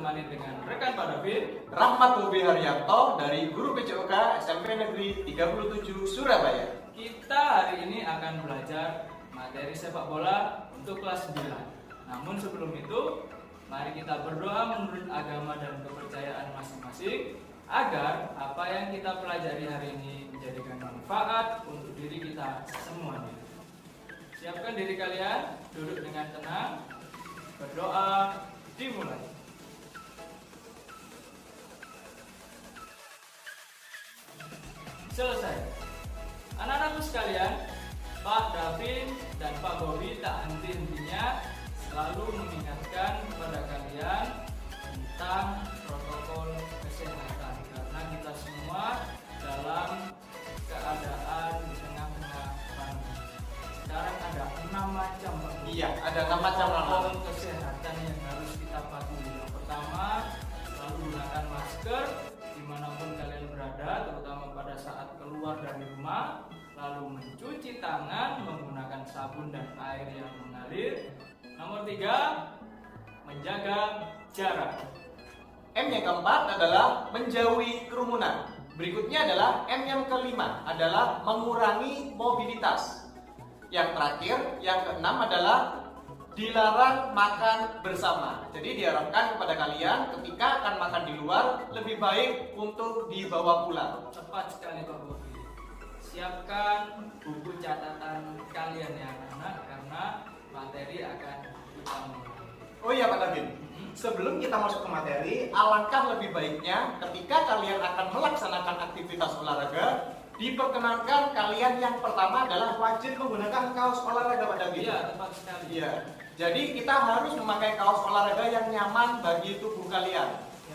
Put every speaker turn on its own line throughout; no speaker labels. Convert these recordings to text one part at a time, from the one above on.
ditemani dengan rekan Pak David,
Rahmat Bobi Haryanto dari Guru PJOK SMP Negeri 37 Surabaya.
kita hari ini akan belajar materi sepak bola untuk kelas 9. Namun sebelum itu, mari kita berdoa menurut agama dan kepercayaan masing-masing agar apa yang kita pelajari hari ini menjadikan manfaat untuk diri kita semuanya. Siapkan diri kalian, duduk dengan tenang, berdoa, dimulai. Selesai. Anak-anakku sekalian, Pak Davin dan Pak Bobi tak henti-hentinya selalu mengingatkan kepada kalian tentang protokol kesehatan, karena kita semua dalam keadaan di tengah-tengah pandemi. Sekarang ada 6 macam, Pak.
Iya, ada 6 macam
protokol kesehatan yang harus kita patuhi. Yang pertama, selalu gunakan masker dimanapun kalian berada, terutama pada saat keluar dari rumah. Lalu mencuci tangan menggunakan sabun dan air yang mengalir. Nomor 3, menjaga jarak.
M yang keempat adalah menjauhi kerumunan. Berikutnya adalah M yang kelima adalah mengurangi mobilitas. Yang terakhir, yang keenam adalah dilarang makan bersama. Jadi diharapkan kepada kalian ketika akan makan di luar lebih baik untuk dibawa pulang.
Tepat sekali Pak Bobi. Siapkan buku catatan kalian ya anak-anak, karena materi akan kita mulai.
Oh iya Pak David, sebelum kita masuk ke materi, alangkah lebih baiknya ketika kalian akan melaksanakan aktivitas olahraga, diperkenankan kalian yang pertama adalah wajib menggunakan kaos olahraga Pak David.
Iya, tepat sekali.
Iya. Jadi kita harus memakai kaos olahraga yang nyaman bagi tubuh kalian.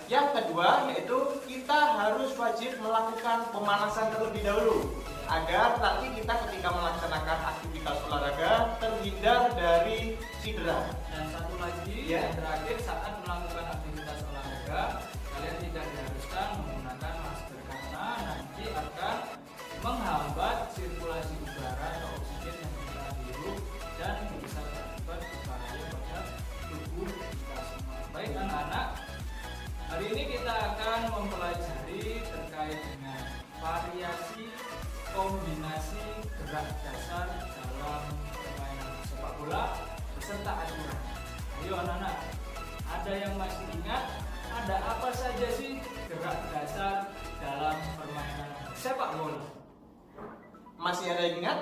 Yang kedua yaitu kita harus wajib melakukan pemanasan terlebih dahulu agar nanti kita ketika melaksanakan aktivitas olahraga terhindar dari cedera.
Dan satu lagi,
Ya.
yang terakhir, saat melakukan aktivitas olahraga kalian tidak diharuskan menggunakan masker karena nanti akan menghambat sirkulasi udara atau oksigen yang kita hirup dan bisa berakibat berbahaya pada tubuh kita semua. Baik anak-anak, hari ini kita akan mempelajari terkait dengan variasi kombinasi gerak dasar dalam permainan sepak bola beserta aturan. Ayo anak-anak, ada yang masih ingat ada apa saja sih gerak dasar dalam permainan sepak bola?
Masih ada yang ingat?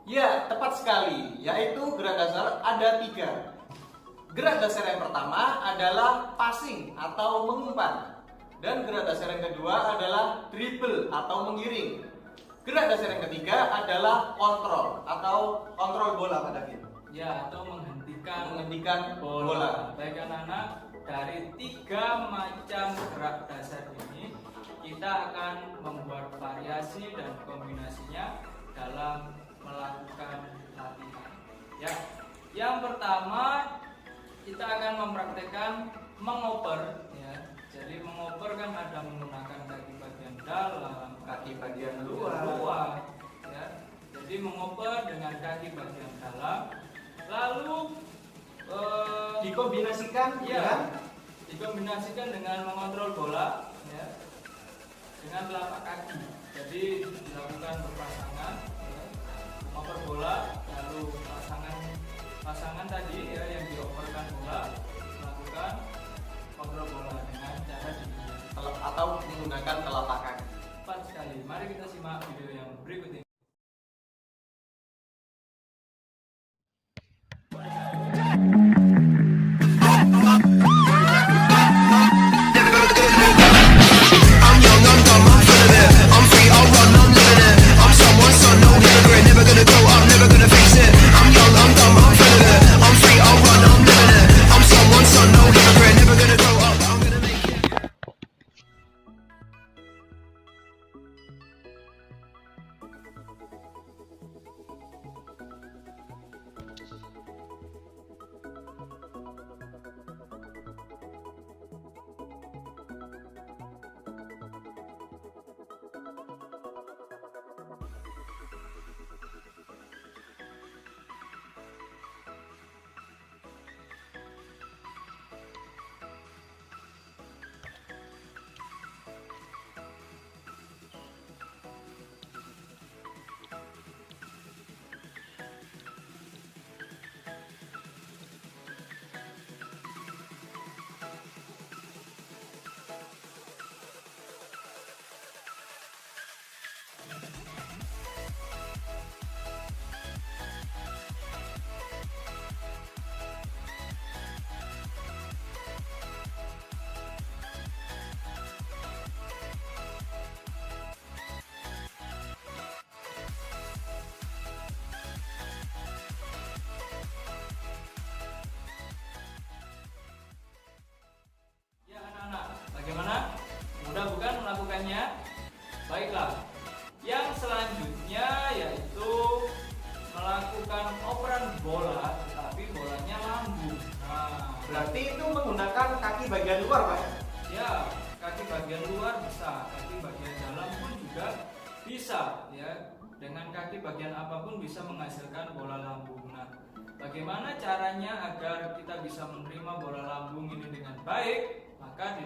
Ya, tepat sekali. Yaitu gerak dasar ada 3. Gerak dasar yang pertama adalah passing atau mengumpan. Dan gerak dasar yang kedua adalah dribble atau menggiring. Gerak dasar yang ketiga adalah kontrol atau kontrol bola Pak David.
Ya, atau menghentikan
bola.
Baik anak-anak, dari 3 macam gerak dasar ini kita akan membuat variasi dan kombinasinya dalam melakukan latihan. Ya, yang pertama kita akan mempraktekkan mengoper. Ya, jadi mengoper kan ada menggunakan kaki bagian dalam,
Kaki bagian luar.
Ya, jadi mengoper dengan kaki bagian dalam, lalu
Dikombinasikan
dikombinasikan dengan mengontrol bola, ya, dengan telapak kaki. Jadi dilakukan berpasangan, ya, mengoper bola, lalu pasangan tadi ya yang dioperkan bola melakukan kontrol bola dengan cara
atau menggunakan telapak kaki.
Tepat sekali. Mari kita simak video yang berikut ini. bagian luar bisa, kaki bagian dalam pun juga bisa ya. Dengan kaki bagian apapun bisa menghasilkan bola lambung. Nah, bagaimana caranya agar kita bisa menerima bola lambung ini dengan baik? Maka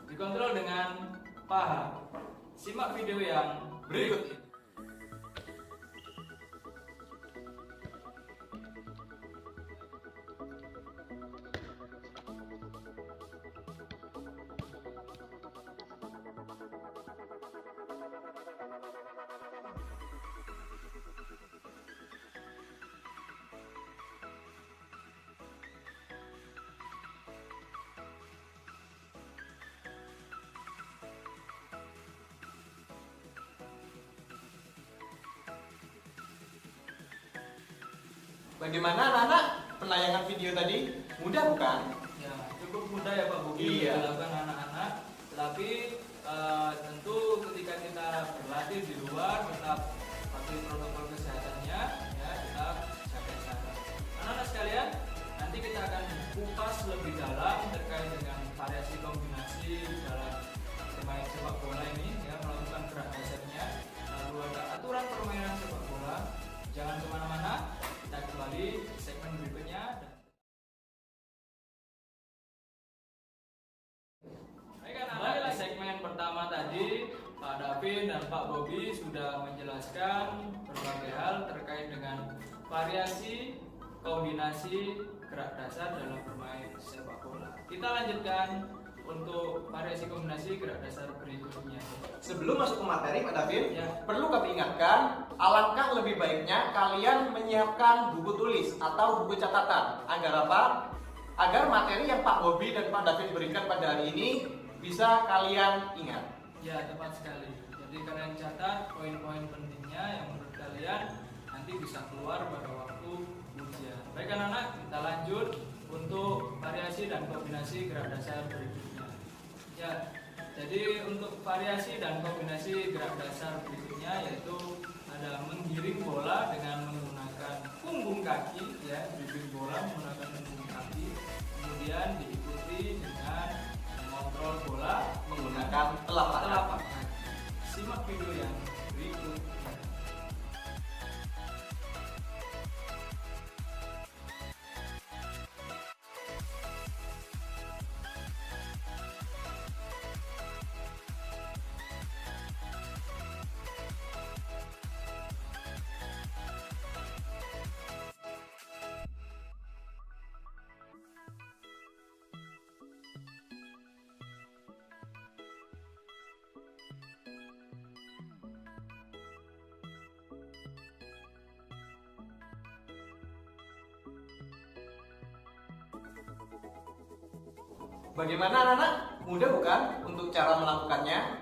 dikontrol dengan paha. Simak video yang berikut ini.
Bagaimana anak-anak penayangan video tadi? Mudah bukan?
Ya, cukup mudah ya Pak Bobi
Iya.
dilakukan anak-anak. Tapi tentu ketika kita berlatih di luar tetap patuhi protokol kesehatannya, ya kita jaga jarak. Anak-anak sekalian, nanti kita akan kupas lebih dalam terkait dengan variasi kombinasi dalam bermain sepak bola ini, ya melakukan gerak dasarnya. Lalu ada aturan permainan sepak bola. Jangan kemana-mana. Kita kembali di segmen berikutnya. Baik, kembali di segmen pertama tadi Pak Davin dan Pak Bobi sudah menjelaskan berbagai hal terkait dengan variasi kombinasi gerak dasar dalam bermain sepak bola. Kita lanjutkan untuk variasi kombinasi gerak dasar berikutnya.
Sebelum masuk ke materi Pak David,
Ya.
perlu kami ingatkan, alangkah lebih baiknya kalian menyiapkan buku tulis atau buku catatan. Agar apa? Agar materi yang Pak Bobi dan Pak David berikan pada hari ini bisa kalian ingat.
Ya, tepat sekali. Jadi kalian catat poin-poin pentingnya yang menurut kalian nanti bisa keluar pada waktu ujian. Baik anak-anak, kita lanjut untuk variasi dan kombinasi gerak dasar berikutnya. Ya, jadi untuk variasi dan kombinasi gerak dasar berikutnya yaitu ada menggiring bola dengan menggunakan punggung kaki, ya, dribbling bola menggunakan punggung kaki, kemudian diikuti dengan mengontrol bola
Menggunakan telapak kaki.
kaki. Simak video yang berikut.
Bagaimana anak-anak? Mudah bukan untuk cara melakukannya?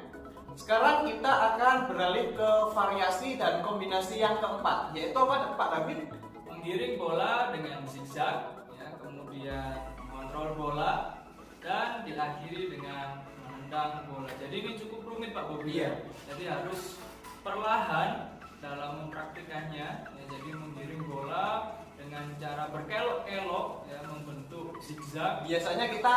Sekarang kita akan beralih ke variasi dan kombinasi yang keempat, yaitu apa Pak David?
Menggiring bola dengan zigzag, ya, kemudian mengontrol bola dan diakhiri dengan menendang bola. Jadi ini cukup rumit Pak Bobi.
Iya.
Jadi harus perlahan dalam mempraktikannya. Ya, jadi menggiring bola dengan cara berkelok-kelok, ya, membentuk zigzag.
Biasanya kita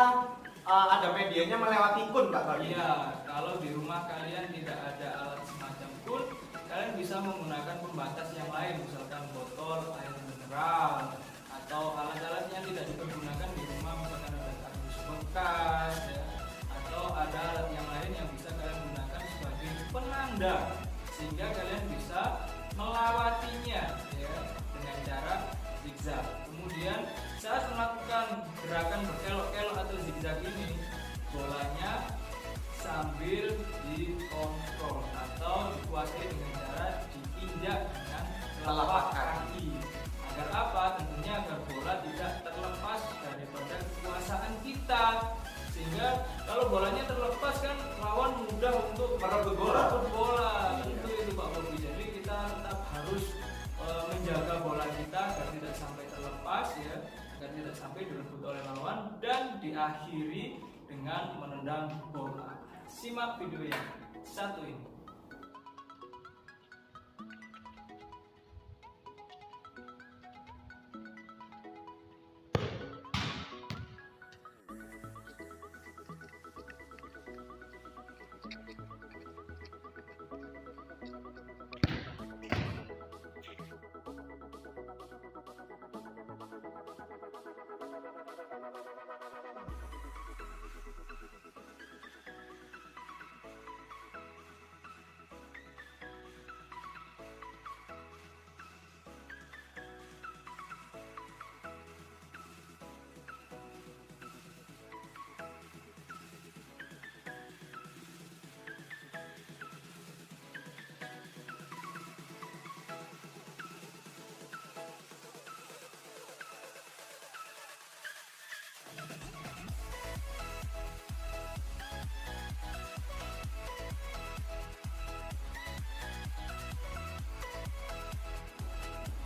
ada medianya melewati kun Pak David.
Iya, kalau di rumah kalian tidak ada alat semacam kun, kalian bisa menggunakan pembatas yang lain, misalkan botol air mineral atau alat-alat yang tidak dipergunakan di rumah, misalkan ada kardus bekas, ya, atau ada alat yang lain yang bisa kalian gunakan sebagai penanda sehingga kalian bisa melewatinya, ya, dengan cara zigzag. Kemudian saat melakukan gerakan berkelok-kelok atau zigzag ini, bolanya sambil dikontrol atau dikuasai dengan cara diinjak dengan telapak kaki. Agar apa? Tentunya agar bola tidak terlepas daripada kekuasaan kita. Sehingga kalau bolanya terlepas kan lawan mudah untuk
Merebut bola.
Tentu itu Pak Bobi. Jadi kita tetap harus menjaga bola kita agar tidak sampai terlepas, ya, agar tidak sampai direbut oleh lawan dan diakhiri dengan menendang bola. Simak video yang satu ini.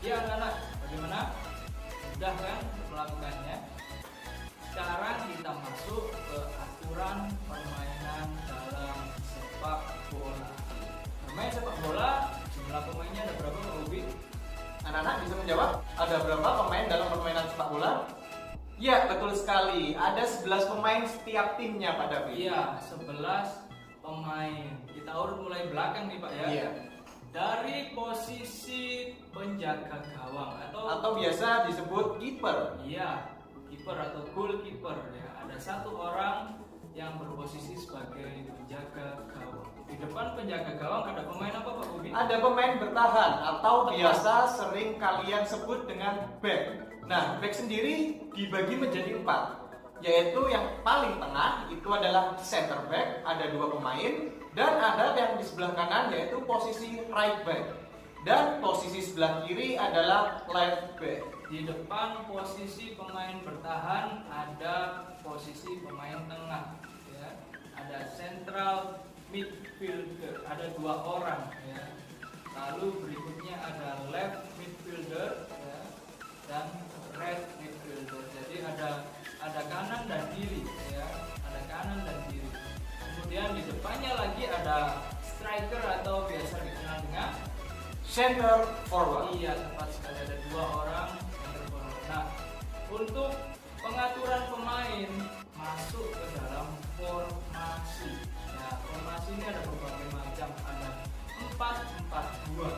Ya anak-anak, bagaimana? Sudah kan melakukannya? Sekarang kita masuk ke aturan permainan dalam sepak bola. Bermain sepak bola, jumlah pemainnya ada berapa Pak Bobi?
Anak-anak bisa menjawab, ada berapa pemain dalam permainan sepak bola? Ya, betul sekali. Ada 11 pemain setiap timnya Pak David.
Iya, 11 pemain. Kita urut mulai belakang nih Pak ya.
Iya.
Dari posisi penjaga gawang
Atau biasa disebut kiper.
iya, kiper atau goalkeeper ya. Ada satu orang yang berposisi sebagai penjaga gawang. Di depan penjaga gawang ada pemain apa Pak Bobi?
Ada pemain bertahan atau
Tepat.
biasa sering kalian sebut dengan back. Nah, back sendiri dibagi menjadi 4, yaitu yang paling tengah itu adalah center back, ada 2 pemain, dan ada yang di sebelah kanan yaitu posisi right back, dan posisi sebelah kiri adalah left back.
Di depan posisi pemain bertahan ada posisi pemain tengah ya. Ada central midfielder, ada 2 orang ya. Lalu berikutnya ada left midfielder ya, dan right midfielder. Jadi ada kanan dan kiri ya. Ada kanan dan kiri. Kemudian di depannya lagi ada striker atau biasa dikenal dengan
Center forward.
iya, tepat sekali, ada 2 orang center forward. Nah, untuk pengaturan pemain masuk ke dalam formasi. Ya, formasi ini ada berbagai macam, ada 4-4-2.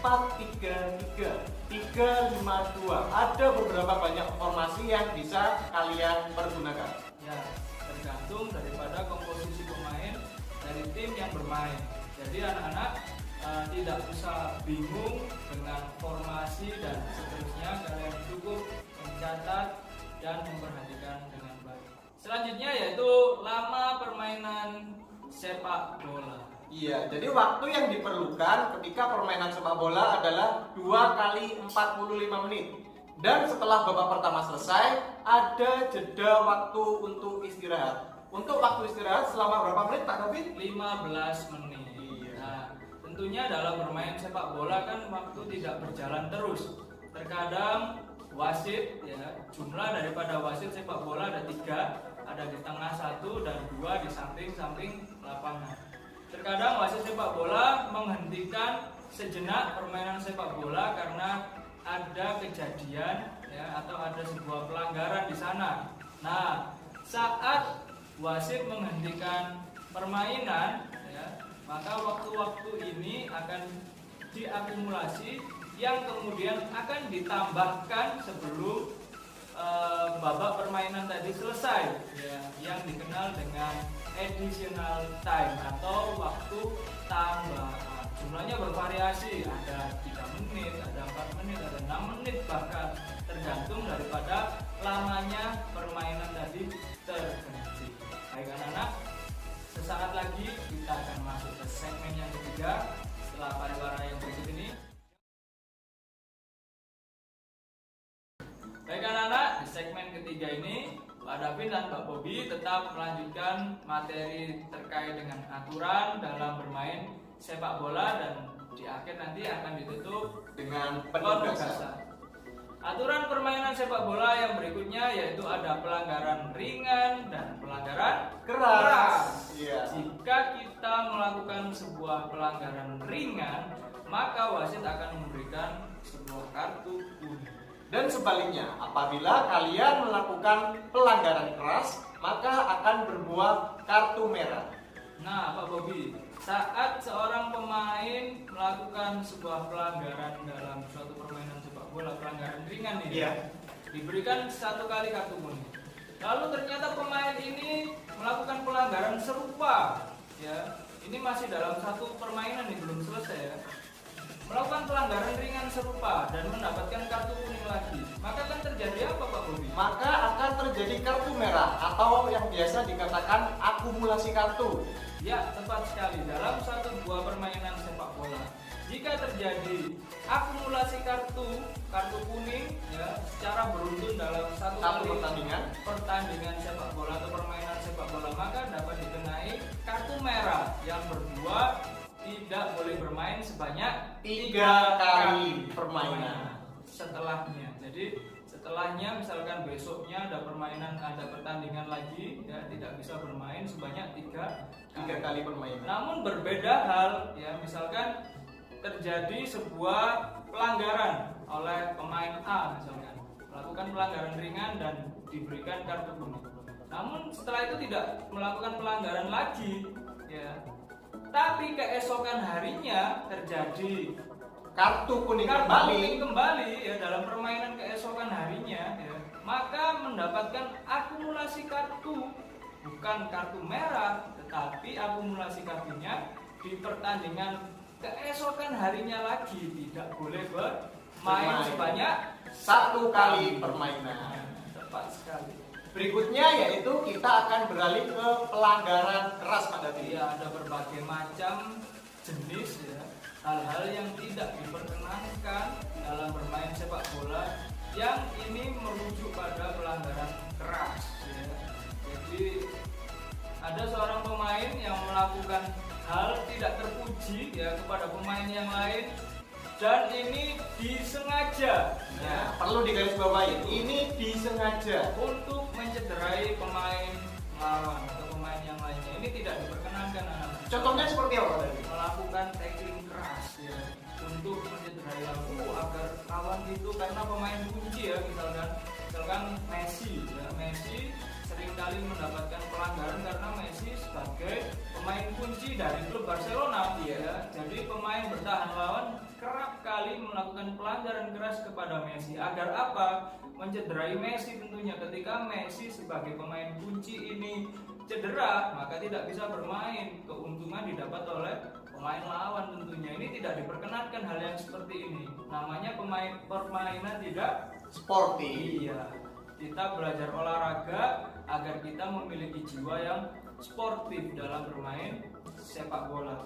4-3-3, 3-5-2. Ada beberapa banyak formasi yang bisa kalian pergunakan.
Ya, tergantung daripada komposisi pemain dari tim yang bermain. Jadi anak-anak tidak usah bingung dengan formasi dan seterusnya. Kalian cukup mencatat dan memperhatikan dengan baik. Selanjutnya yaitu lama permainan sepak bola.
Iya, jadi waktu yang diperlukan ketika permainan sepak bola adalah 2 kali 45 menit. Dan setelah babak pertama selesai, ada jeda waktu untuk istirahat. Untuk waktu istirahat selama berapa menit Pak David?
15 menit.
Iya.
Nah, tentunya dalam bermain sepak bola kan waktu tidak berjalan terus. Terkadang wasit ya, jumlah daripada wasit sepak bola ada 3, ada di tengah 1 dan 2 di samping-samping lapangan. Terkadang wasit sepak bola menghentikan sejenak permainan sepak bola karena ada kejadian ya, atau ada sebuah pelanggaran di sana. Nah, saat wasit menghentikan permainan ya, maka waktu-waktu ini akan diakumulasi yang kemudian akan ditambahkan sebelum babak permainan tadi selesai ya, yang dikenal dengan additional time atau waktu tambahan. Jumlahnya bervariasi, ada 3 menit, ada 4 menit, ada 6 menit, bahkan tergantung daripada lamanya permainan tadi terhenti. Baik anak-anak, sesaat lagi kita akan masuk ke segmen yang ketiga setelah pariwara yang berikut ini. Baik anak-anak, di segmen ketiga ini Pak David dan Pak Bobi tetap melanjutkan materi terkait dengan aturan dalam bermain sepak bola dan di akhir nanti akan ditutup
Dengan
penugasan.
penugasan.
Aturan permainan sepak bola yang berikutnya yaitu ada pelanggaran ringan dan pelanggaran
Keras. Iya.
Jika kita melakukan sebuah pelanggaran ringan, maka wasit akan memberikan sebuah kartu kuning.
Dan sebaliknya, apabila kalian melakukan pelanggaran keras, maka akan berbuah kartu merah.
Nah, Pak Bobi, saat seorang pemain melakukan sebuah pelanggaran dalam suatu permainan sepak bola, pelanggaran ringan nih,
Iya.
diberikan 1 kali kartu kuning. Lalu ternyata pemain ini melakukan pelanggaran serupa, ya. Ini masih dalam satu permainan nih, belum selesai ya. Melakukan pelanggaran ringan serupa dan mendapatkan kartu kuning lagi, maka akan terjadi apa Pak Bobi?
Maka akan terjadi kartu merah atau yang biasa dikatakan akumulasi kartu.
Ya, tepat sekali. Dalam satu buah permainan sepak bola, jika terjadi akumulasi kartu kuning ya secara beruntun dalam satu kali pertandingan sepak bola atau permainan sepak bola, maka dapat dikenai kartu merah yang berdua tidak boleh bermain sebanyak
3 kali permainan.
setelahnya. Jadi setelahnya misalkan besoknya ada pertandingan lagi, ya tidak bisa bermain sebanyak tiga
kali permainan.
Namun berbeda hal, ya misalkan terjadi sebuah pelanggaran oleh pemain A misalkan melakukan pelanggaran ringan dan diberikan kartu kuning. Namun setelah itu tidak melakukan pelanggaran lagi, ya. Tapi keesokan harinya terjadi
kartu kuning
kembali ya dalam permainan keesokan harinya, ya, maka mendapatkan akumulasi kartu, bukan kartu merah, tetapi akumulasi kartunya di pertandingan keesokan harinya lagi tidak boleh bermain sebanyak
1 kali permainan.
Tepat sekali.
Berikutnya yaitu kita akan beralih ke pelanggaran keras pada tim.
Ya, ada berbagai macam jenis, ya, hal-hal yang tidak diperkenankan dalam bermain sepak bola yang ini merujuk pada pelanggaran keras, ya. Jadi ada seorang pemain yang melakukan hal tidak terpuji, ya, kepada pemain yang lain, dan ini disengaja,
ya, perlu digarisbawahi, ini disengaja
untuk mencederai pemain lawan atau pemain yang lainnya. Ini tidak diperkenankan, anak-anak.
Contohnya seperti apa tadi?
Melakukan tackling keras, ya, untuk mencederai lawan agar lawan itu, karena pemain kunci, ya, misalkan Messi, ya, Messi seringkali mendapatkan pelanggaran karena Messi sebagai pemain kunci dari klub Barcelona, ya. Jadi pemain bertahan lawan kerap kali melakukan pelanggaran keras kepada Messi. Agar apa? Mencederai Messi tentunya. Ketika Messi sebagai pemain kunci ini cedera, maka tidak bisa bermain. Keuntungan didapat oleh pemain lawan tentunya. Ini tidak diperkenankan hal yang seperti ini. Namanya permainan tidak
sporty.
Iya. Kita belajar olahraga agar kita memiliki jiwa yang sportif dalam bermain sepak bola.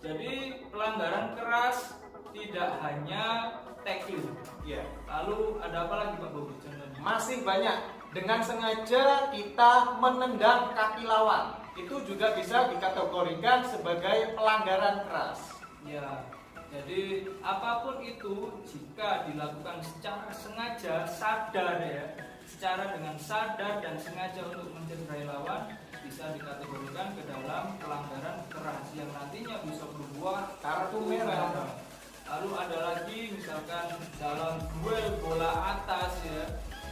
Jadi pelanggaran keras tidak hanya tackling.
Ya.
Lalu ada apa lagi Pak Bobi contohnya?
Masih banyak. Dengan sengaja kita menendang kaki lawan. Itu juga bisa dikategorikan sebagai pelanggaran keras.
Ya. Jadi apapun itu jika dilakukan secara sengaja, sadar, ya, secara dengan sadar dan sengaja untuk mencederai lawan, bisa dikategorikan ke dalam pelanggaran keras yang nantinya bisa berbuah
kartu merah.
Lalu ada lagi misalkan dalam duel bola atas, ya,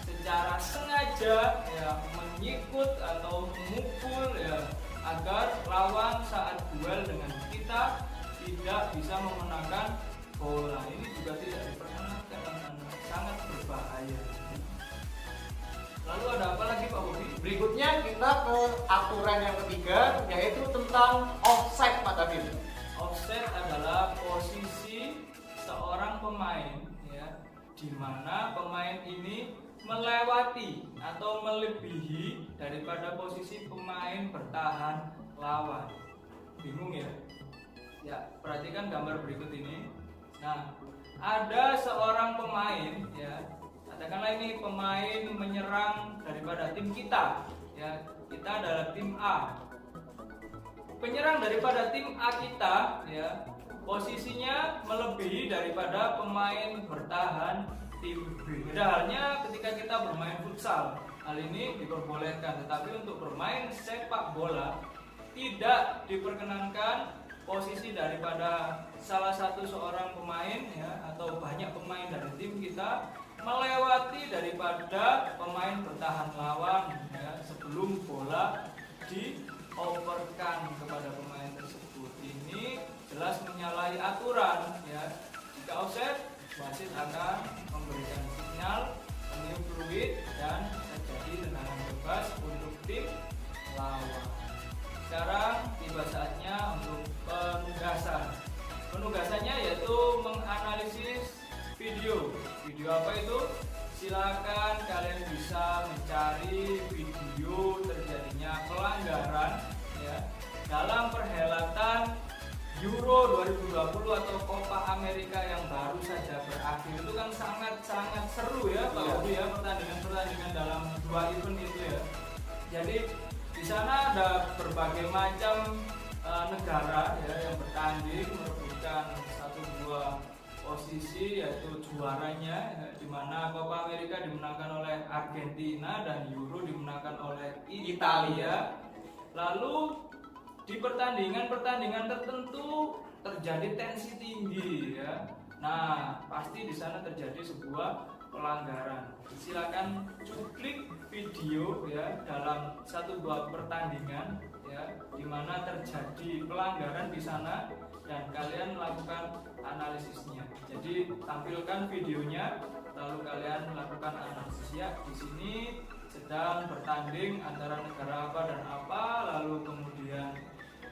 secara sengaja, ya, menyikut atau memukul, ya, agar lawan saat duel dengan kita tidak bisa memenangkan bola. Ini juga tidak diperkenankan, sangat berbahaya. Lalu ada apa lagi Pak Bobi?
Berikutnya kita ke aturan yang ketiga, yaitu tentang offside pada tim.
Offside adalah posisi seorang pemain, ya, di mana pemain ini melewati atau melebihi daripada posisi pemain bertahan lawan. Bingung, ya? Ya, perhatikan gambar berikut ini. Nah, ada seorang pemain, ya, katakanlah ini pemain menyerang daripada tim kita, ya, kita adalah tim A. Penyerang daripada tim A kita, ya, posisinya melebihi daripada pemain bertahan tim B. Beda halnya ketika kita bermain futsal, hal ini diperbolehkan, tetapi untuk bermain sepak bola tidak diperkenankan posisi daripada salah satu seorang pemain, ya, atau banyak pemain dari tim kita melewati daripada pemain bertahan lawan, ya, sebelum bola dioperkan kepada pemain tersebut. Ini jelas menyalahi aturan, ya. Jika offside, wasit akan memberikan sinyal peniup fluid dan terjadi tendangan bebas untuk tim lawan. Sekarang tiba saatnya untuk penugasan. Penugasannya yaitu menganalisis video. Video apa itu? Silakan kalian bisa mencari video terjadinya pelanggaran, ya, dalam perhelatan Euro 2020 atau Copa America yang baru saja berakhir. Itu kan sangat seru, ya Pak Bobi, ya, pertandingan dalam dua event itu, ya. Jadi di sana ada berbagai macam negara, ya, yang bertanding merebutkan satu buah posisi yaitu juaranya, di mana Copa America dimenangkan oleh Argentina dan Euro dimenangkan oleh Italia. Lalu di pertandingan-pertandingan tertentu terjadi tensi tinggi ya. Nah, pasti di sana terjadi sebuah pelanggaran. Silakan cuplik video ya dalam satu buah pertandingan ya di mana terjadi pelanggaran di sana dan kalian melakukan analisisnya. Jadi tampilkan videonya lalu kalian melakukan analisis ya. Di sini sedang bertanding antara negara apa dan apa, lalu kemudian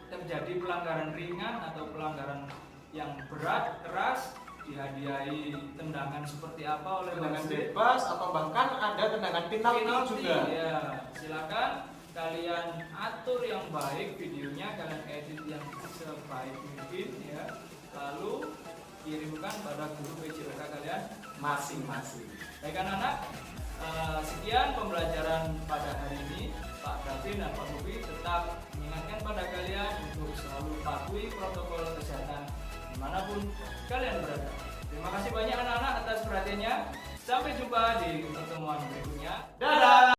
terjadi pelanggaran ringan atau pelanggaran yang berat, keras, dihadiahi tendangan seperti apa oleh
Tendangan
wasit,
bebas atau bahkan ada tendangan penalti juga.
ya. Silakan kalian atur yang baik videonya, kalian edit yang sebaik mungkin ya. Lalu kirimkan pada guru PJLK kalian
Masing-masing.
baik anak-anak, sekian pembelajaran pada hari ini. Pak Davin dan Pak Bobi tetap mengingatkan pada kalian untuk selalu patuhi protokol kesehatan dimanapun kalian berada. Terima kasih banyak anak-anak atas perhatiannya. Sampai jumpa di pertemuan berikutnya.
Dadah!